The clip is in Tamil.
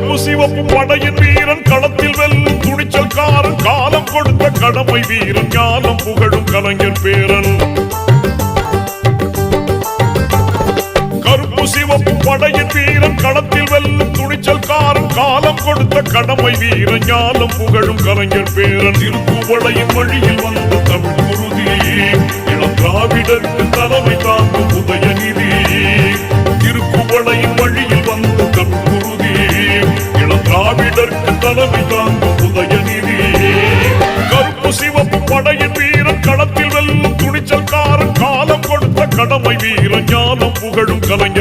கருப்பு சிவப்பு படையின் வீரன் களத்தில் வெல்லும் துணிச்சல்காரன் காலம் கொடுத்த கடமை வீரன் ஞானம் புகழும் கலைஞர் பேரன் கருப்பு சிவப்பு படையின் வீரன் களத்தில் வெல்லும் துணிச்சல்காரன் காலம் கொடுத்த கடமை வீரன் ஞானம் புகழும் கலைஞர் பேரன் திருக்குவளையின் வழியில் வந்த தமிழ் குருதி இளம் திராவிடருக்கு தலைமை தாங்கும் உதயநிதி திருக்குவளையின் வழியில் வந்த தமிழ் குருதி இளம் திராவிடருக்கு தலைமை தாங்கும் உதயநிதி கருப்பு சிவப்பு படையின் வீரன் களத்தில் வெல்லும் துணிச்சல்காரன் காலம் கொடுத்த கடமை வீரன் ஞானம் புகழும் கலைஞர்